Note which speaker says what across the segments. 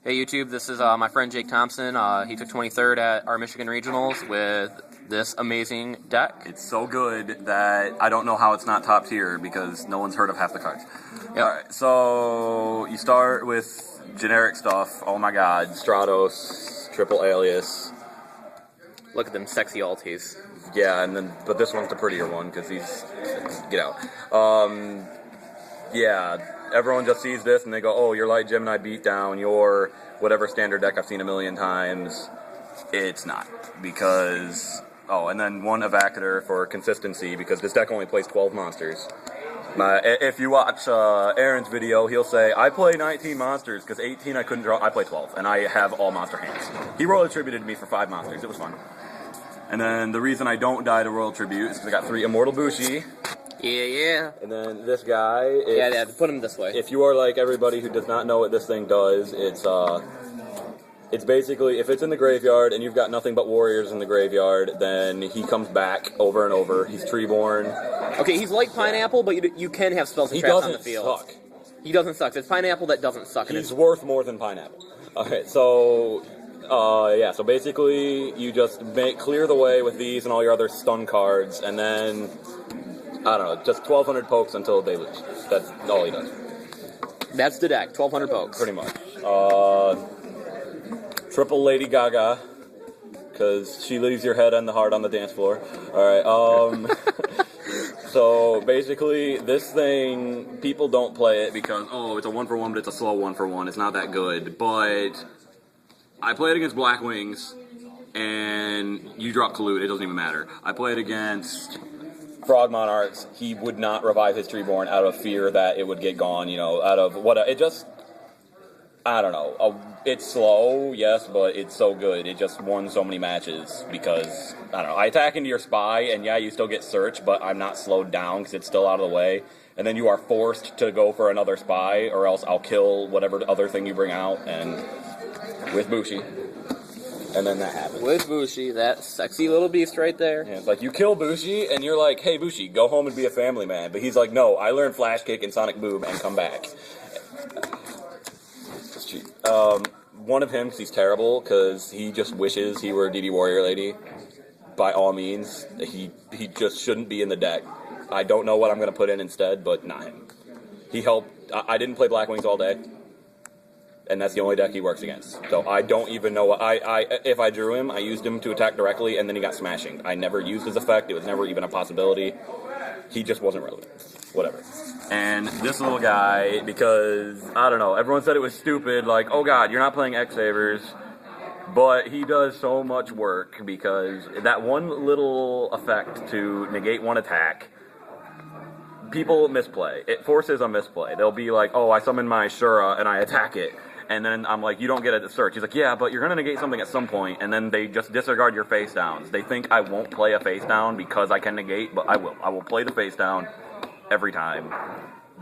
Speaker 1: Hey YouTube, this is my friend Jake Thompson. He took 23rd at our Michigan Regionals with this amazing deck.
Speaker 2: It's so good that I don't know how it's not top tier because no one's heard of half the cards.
Speaker 1: Yep.
Speaker 2: Alright, so you start with generic stuff. Oh my god, Stratos, Triple Alias.
Speaker 1: Look at them sexy alties.
Speaker 2: Yeah, but this one's the prettier one because he's, get out. Yeah, everyone just sees this and they go, oh, your Light Gemini beat down your whatever standard deck I've seen a million times. It's not, because, oh, and then one Evacator for consistency, because this deck only plays 12 monsters. If you watch Aaron's video, he'll say, I play 19 monsters, because 18 I couldn't draw, I play 12, and I have all monster hands. He Royal Attributed to me for 5 monsters, it was fun. And then the reason I don't die to Royal Tribute is because I got 3 Immortal Bushi.
Speaker 1: Yeah.
Speaker 2: And then this guy is...
Speaker 1: Yeah, put him this way.
Speaker 2: If you are like everybody who does not know what this thing does, it's basically, if it's in the graveyard and you've got nothing but warriors in the graveyard, then he comes back over and over. He's Treeborn.
Speaker 1: Okay, he's like Pineapple, but you can have spells and traps on the field.
Speaker 2: He doesn't suck.
Speaker 1: He doesn't suck. It's Pineapple that doesn't suck.
Speaker 2: He's worth more than Pineapple. Okay, so... yeah, so basically, you just clear the way with these and all your other stun cards, and then, I don't know, just 1,200 pokes until they lose. That's all he does.
Speaker 1: That's the deck, 1,200 pokes.
Speaker 2: Pretty much. Triple Lady Gaga, because she leaves your head and the heart on the dance floor. Alright, so basically, this thing, people don't play it because, oh, it's a 1-for-1, but it's a slow 1-for-1, it's not that good, but... I play it against Black Wings, and you drop Collude, it doesn't even matter. I play it against Frog Monarchs, he would not revive his Treeborn out of fear that it would get gone, you know, out of what, it just, I don't know, it's slow, yes, but it's so good, it just won so many matches, because, I don't know, I attack into your Spy, and yeah, you still get Search, but I'm not slowed down, because it's still out of the way, and then you are forced to go for another Spy, or else I'll kill whatever other thing you bring out, and... with Bushi. And then that happens.
Speaker 1: With Bushi, that sexy little beast right there.
Speaker 2: Yeah, it's like, you kill Bushi, and you're like, hey, Bushi, go home and be a family man. But he's like, no, I learned Flash Kick and Sonic Boom and come back. It's cheap. One of him, because he's terrible, because he just wishes he were DD Warrior Lady. By all means, he just shouldn't be in the deck. I don't know what I'm going to put in instead, but not him. He helped. I didn't play Black Wings all day. And that's the only deck he works against. So I don't even know what if I drew him, I used him to attack directly, and then he got smashing. I never used his effect, it was never even a possibility. He just wasn't relevant. Whatever. And this little guy, because, I don't know, everyone said it was stupid, like, oh god, you're not playing X-Savers, but he does so much work, because that one little effect to negate one attack, people misplay. It forces a misplay. They'll be like, oh, I summon my Shura, and I attack it. And then I'm like, you don't get it to search. He's like, yeah, but you're going to negate something at some point, and then they just disregard your face downs. They think I won't play a face down because I can negate, but I will. I will play the face down every time.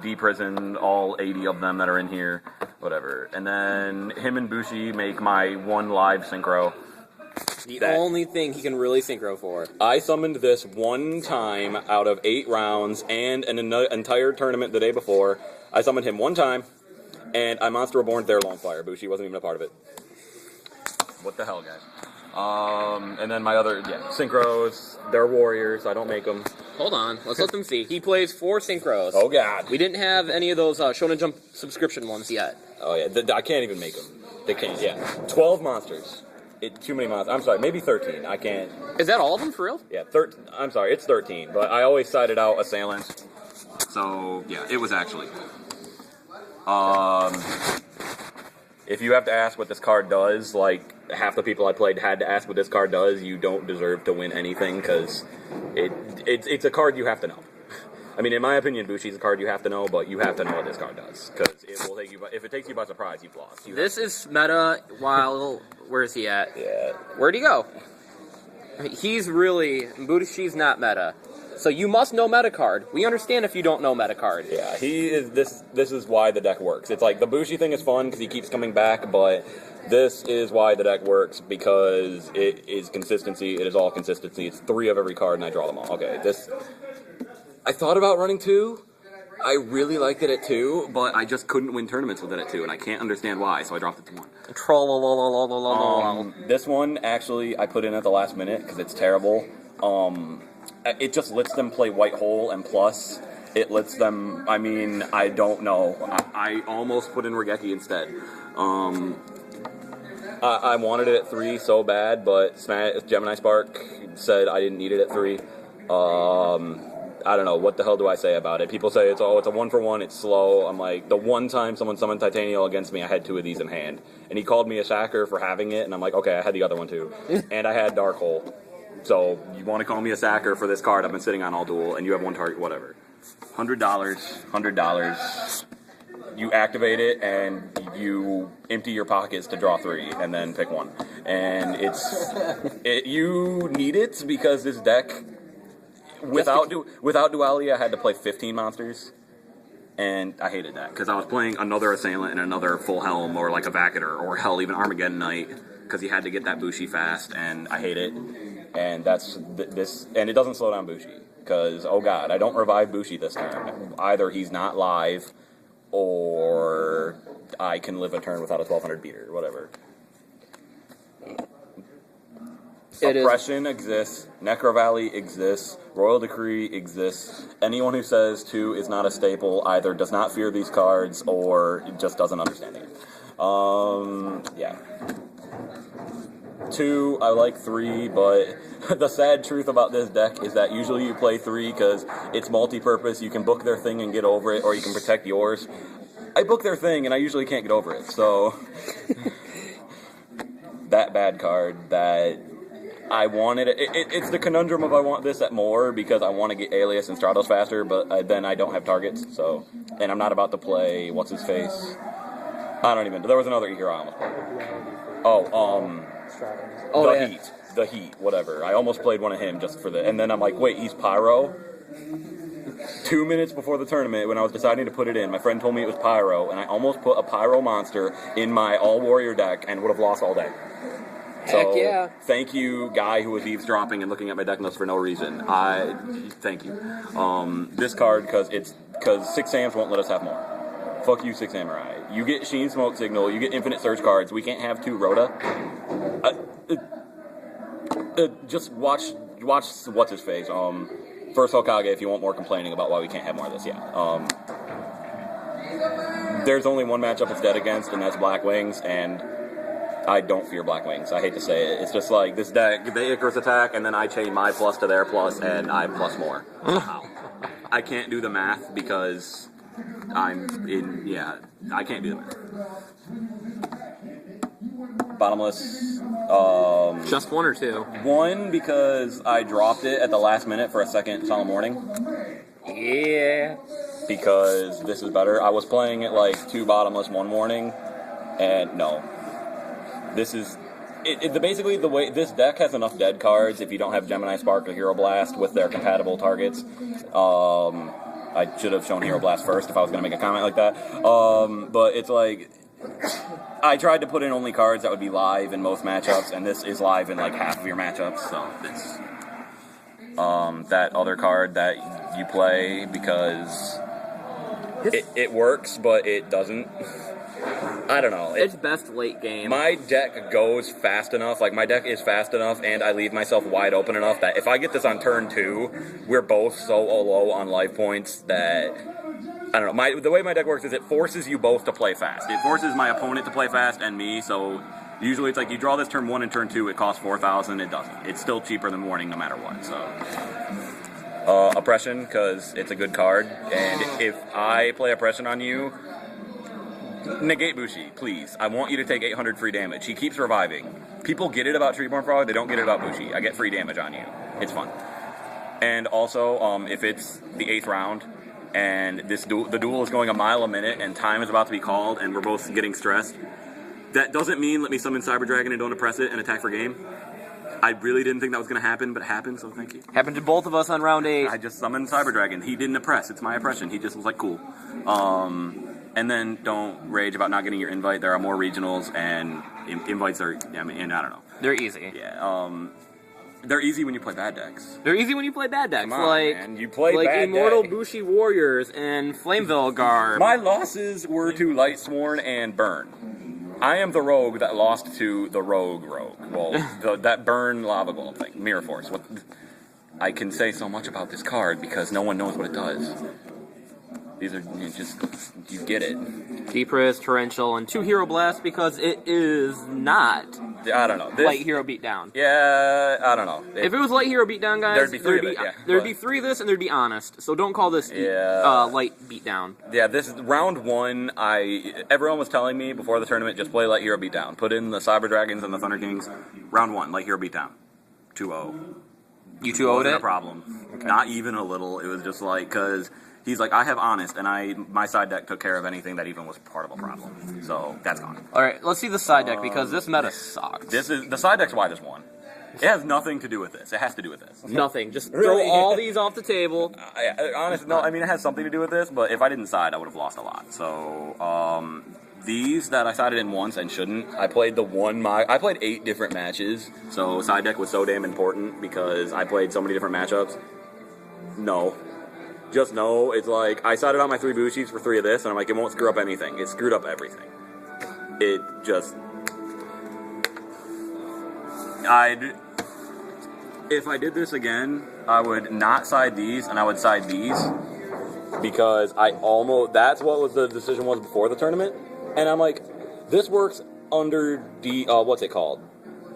Speaker 2: Deprison all 80 of them that are in here, whatever. And then him and Bushi make my one live synchro.
Speaker 1: The only thing he can really synchro for.
Speaker 2: I summoned this one time out of 8 rounds and an entire tournament the day before. I summoned him one time. And I Monster Reborn their Longfire. Bushi wasn't even a part of it. What the hell, guys? And then my other, synchros, they're warriors, I don't make them.
Speaker 1: Hold on, let's let them see. He plays 4 synchros.
Speaker 2: Oh, God.
Speaker 1: We didn't have any of those Shonen Jump subscription ones yet.
Speaker 2: Oh, yeah, I can't even make them. They can't, 12 monsters. Too many monsters. I'm sorry, maybe 13. I can't.
Speaker 1: Is that all of them, for real?
Speaker 2: Yeah, I'm sorry, it's 13. But I always sided out Assailants. So, yeah, it was actually... if you have to ask what this card does, like, half the people I played had to ask what this card does, you don't deserve to win anything, because it's a card you have to know. I mean, in my opinion, Bushi's a card you have to know, but you have to know what this card does, because it will take you if it takes you by surprise, you've lost.
Speaker 1: This is meta, while, where is he at?
Speaker 2: Yeah.
Speaker 1: Where'd he go? He's really, Bushi's not meta. So you must know meta card. We understand if you don't know meta card.
Speaker 2: Yeah, he is. This is why the deck works. It's like the Bushi thing is fun because he keeps coming back, but this is why the deck works because it is consistency. It is all consistency. It's 3 of every card, and I draw them all. Okay, this. I thought about running 2. I really liked it at 2, but I just couldn't win tournaments with it at 2, and I can't understand why, so I dropped it to 1. This one, actually, I put in at the last minute because it's terrible. It just lets them play White Hole, and plus, it lets them, I mean, I don't know. I almost put in Regeki instead. I wanted it at 3 so bad, but Gemini Spark said I didn't need it at 3. I don't know, what the hell do I say about it? People say it's a 1-for-1, it's slow. I'm like, the one time someone summoned Titanial against me, I had 2 of these in hand. And he called me a sacker for having it, and I'm like, okay, I had the other one too. And I had Dark Hole. So, you want to call me a sacker for this card I've been sitting on all duel, and you have 1 target, whatever. $100. You activate it, and you empty your pockets to draw 3, and then pick 1. And you need it because this deck... Without Duality, I had to play 15 monsters, and I hated that, because I was playing another Assailant and another Full Helm, or like a Vacator, or hell, even Armageddon Knight, because you had to get that Bushi fast, and I hate it. And that's this, and it doesn't slow down Bushi, because, oh god, I don't revive Bushi this turn. Either he's not live, or I can live a turn without a 1200 beater, whatever. Oppression exists, Necro Valley exists, Royal Decree exists. Anyone who says 2 is not a staple either does not fear these cards or just doesn't understand it. Yeah. 2, I like 3, but the sad truth about this deck is that usually you play 3 because it's multi-purpose, you can book their thing and get over it, or you can protect yours. I book their thing and I usually can't get over it, so... that bad card, that... I wanted it. It's the conundrum of I want this at more because I want to get Alias and Stratos faster, but then I don't have targets, so... And I'm not about to play... What's-his-face? I don't even... There was another hero I almost played. The Heat, whatever. I almost played one of him just for the... And then I'm like, wait, he's Pyro? 2 minutes before the tournament, when I was deciding to put it in, my friend told me it was Pyro, and I almost put a Pyro monster in my all-warrior deck and would have lost all day.
Speaker 1: Heck yeah.
Speaker 2: Thank you, guy who was eavesdropping and looking at my deck notes for no reason. Thank you. This card, because 6 Sams won't let us have more. Fuck you, 6 Samurai. You get Sheen Smoke Signal, you get Infinite Search cards, we can't have 2 Rhoda. Just watch what's-his-face. First Hokage, if you want more complaining about why we can't have more of this, yeah. There's only one matchup it's dead against, and that's Black Wings, and... I don't fear Black Wings. I hate to say it. It's just like, this deck, they Icarus attack, and then I chain my plus to their plus, and I plus more. I can't do the math because I can't do the math. Bottomless.
Speaker 1: Just 1 or 2?
Speaker 2: 1, because I dropped it at the last minute for a second Solemn Warning.
Speaker 1: Yeah.
Speaker 2: Because this is better. I was playing it like 2 Bottomless, 1 Warning, and no. This is... basically, the way... This deck has enough dead cards if you don't have Gemini Spark or Hero Blast with their compatible targets. I should have shown Hero Blast first if I was going to make a comment like that. But it's like... I tried to put in only cards that would be live in most matchups, and this is live in like half of your matchups, so it's... that other card that you play because... It works, but it doesn't... I don't know.
Speaker 1: It's best late game.
Speaker 2: My deck goes fast enough, like my deck is fast enough, and I leave myself wide open enough that if I get this on turn 2, we're both so low on life points that, I don't know, the way my deck works is it forces you both to play fast. It forces my opponent to play fast and me, so usually it's like you draw this turn 1 and turn 2, it costs 4,000, it doesn't. It's still cheaper than Warning no matter what, so... Oppression, because it's a good card, and if I play Oppression on you... Negate Bushi, please. I want you to take 800 free damage. He keeps reviving. People get it about Treeborn Frog, they don't get it about Bushi. I get free damage on you. It's fun. And also, if it's the 8th round, and the duel is going a mile a minute, and time is about to be called, and we're both getting stressed, that doesn't mean let me summon Cyber Dragon and don't oppress it and attack for game. I really didn't think that was going to happen, but it happened, so thank you.
Speaker 1: Happened to both of us on round 8.
Speaker 2: I just summoned Cyber Dragon. He didn't oppress. It's my oppression. He just was like, cool. And then don't rage about not getting your invite. There are more regionals, and invites are, I don't know.
Speaker 1: They're easy.
Speaker 2: Yeah. They're easy when you play bad decks.
Speaker 1: They're easy when you play bad decks.
Speaker 2: Come on,
Speaker 1: like,
Speaker 2: man. You play
Speaker 1: like
Speaker 2: bad
Speaker 1: Immortal
Speaker 2: deck.
Speaker 1: Bushi Warriors and Flameville Garb.
Speaker 2: My losses were to Lightsworn and Burn. I am the rogue that lost to the rogue. Well, that Burn Lava Golem thing. Mirror Force. I can say so much about this card because no one knows what it does. These are you get it.
Speaker 1: Deep Riz, Torrential, and 2 Hero Blasts because it is not
Speaker 2: I don't know.
Speaker 1: Light Hero Beatdown.
Speaker 2: Yeah, I don't know.
Speaker 1: If it was Light Hero Beatdown, guys,
Speaker 2: There'd be 3 of it, yeah,
Speaker 1: there'd be 3 of this, and there'd be Honest. So don't call this Light Beatdown.
Speaker 2: Yeah, this is round 1. Everyone was telling me before the tournament, just play Light Hero Beatdown. Put in the Cyber Dragons and the Thunder Kings. Round 1, Light Hero Beatdown. 2-0.
Speaker 1: You 2-0'd
Speaker 2: Wasn't
Speaker 1: it?
Speaker 2: a problem. Okay. Not even a little. It was just like, because he's like, I have Honest, and my side deck took care of anything that even was part of a problem. So that's gone.
Speaker 1: All right, let's see the side deck because this meta sucks.
Speaker 2: The side deck's why I just won. It has nothing to do with this. It has to do with this.
Speaker 1: Nothing. Just
Speaker 2: Really?
Speaker 1: throw all these off the table.
Speaker 2: Honestly, no. I mean, it has something to do with this, but if I didn't side, I would have lost a lot. So, these that I sided in once and shouldn't, I played I played 8 different matches. So side deck was so damn important because I played so many different matchups. No. Just no. It's like, I sided on my 3 Bushis for 3 of this, and I'm like, it won't screw up anything. It screwed up everything. It just... If I did this again, I would not side these, and I would side these, because that's what the decision was before the tournament, and I'm like, this works under what's it called?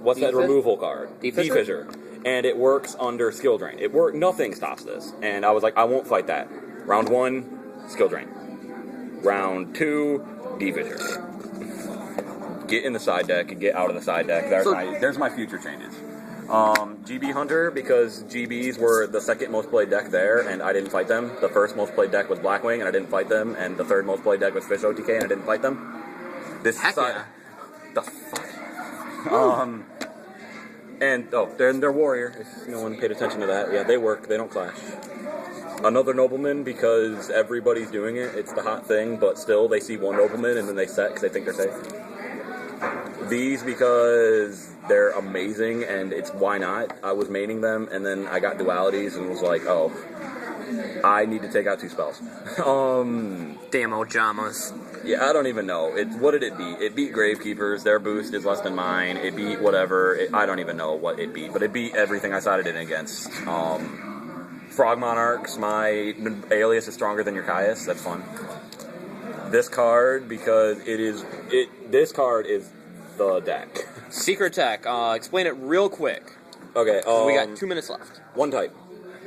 Speaker 2: What's that removal card? D-Fissure. And it works under Skill Drain. Nothing stops this. And I was like, I won't fight that. Round 1, Skill Drain. Round 2, D-Fissure. Get in the side deck and get out of the side deck. There's my future changes. GB Hunter, because GBs were the second most played deck there, and I didn't fight them. The first most played deck was Blackwing, and I didn't fight them. And the third most played deck was Fish OTK, and I didn't fight them. This
Speaker 1: Heck
Speaker 2: side,
Speaker 1: yeah.
Speaker 2: the fuck. And they're warrior. If no one paid attention to that, yeah, they work. They don't clash. Another nobleman, because everybody's doing it. It's the hot thing, but still they see one nobleman and then they set because they think they're safe. These because they're amazing, and it's why not. I was maining them, and then I got dualities and was like, oh, I need to take out 2 spells.
Speaker 1: Damn Ojamas.
Speaker 2: Yeah, I don't even know. What did it beat? It beat Gravekeepers. Their boost is less than mine. It beat whatever. I don't even know what it beat, but it beat everything I sided in against. Frog Monarchs. My alias is stronger than your Caius. That's fun. This card, because this card is the deck.
Speaker 1: Secret Tech. Explain it real quick.
Speaker 2: Okay.
Speaker 1: We got 2 minutes left.
Speaker 2: 1 type.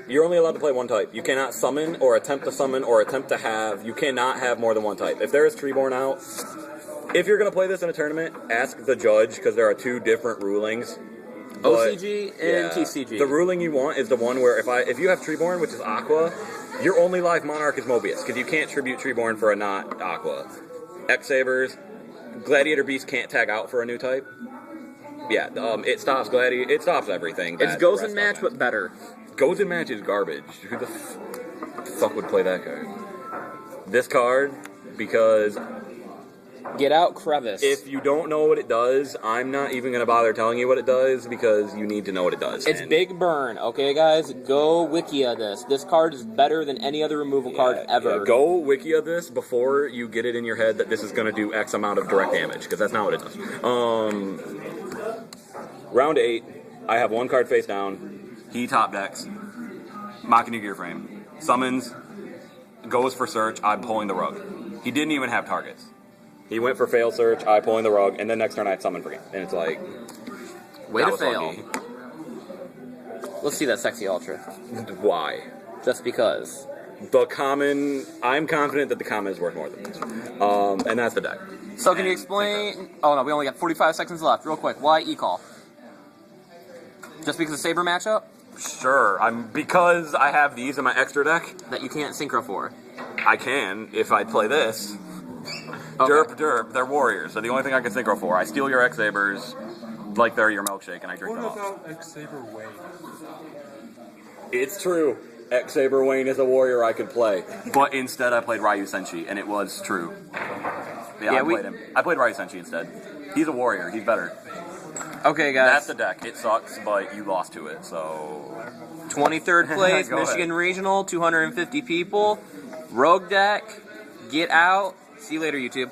Speaker 2: You're only allowed to play 1 type. You cannot summon or attempt to summon or attempt to have. You cannot have more than 1 type. If there is Treeborn out, if you're going to play this in a tournament, ask the judge, because there are 2 different rulings.
Speaker 1: OCG and TCG.
Speaker 2: The ruling you want is the one where if you have Treeborn, which is Aqua, your only live Monarch is Mobius, because you can't tribute Treeborn for a not Aqua. X-Sabers, Gladiator Beast can't tag out for a new type. Yeah, it stops Gladiator. It stops everything.
Speaker 1: It's Goes and Match, but better.
Speaker 2: Goes and Match is garbage. Who the fuck would play that card? This card, because...
Speaker 1: Get out Crevice.
Speaker 2: If you don't know what it does, I'm not even going to bother telling you what it does, because you need to know what it does.
Speaker 1: It's Big Burn, okay, guys? Go Wikia this. This card is better than any other removal card ever.
Speaker 2: Yeah, go Wikia this before you get it in your head that this is going to do X amount of direct damage, because that's not what it does. Round 8, I have 1 card face down. He top decks. Machina Gear Frame. Summons. Goes for search. I'm pulling the rug. He didn't even have targets. He went for fail search, I pulling the rug, and then next turn I had summon for game. And it's like...
Speaker 1: Way to fail. Lucky. Let's see that sexy ultra.
Speaker 2: Why?
Speaker 1: Just because.
Speaker 2: The common... I'm confident that the common is worth more than this. And that's the deck.
Speaker 1: So can you explain... Oh no, we only got 45 seconds left. Real quick, why E-Call? Just because of Saber matchup?
Speaker 2: Sure. Because I have these in my extra deck.
Speaker 1: That you can't synchro for.
Speaker 2: I can, if I play this. Okay. Derp, they're warriors, so the only thing I can synchro for. I steal your X-Sabers like they're your milkshake, and I drink them off.
Speaker 3: What about X-Saber Wayne?
Speaker 2: It's true. X-Saber Wayne is a warrior I could play. But instead I played Ryu Senshi, and it was true. Yeah, I played him. I played Ryu Senshi instead. He's a warrior. He's better.
Speaker 1: Okay, guys.
Speaker 2: That's the deck. It sucks, but you lost to it, so...
Speaker 1: 23rd place,
Speaker 2: Go
Speaker 1: Michigan
Speaker 2: ahead.
Speaker 1: Regional, 250 people. Rogue deck, get out. See you later, YouTube.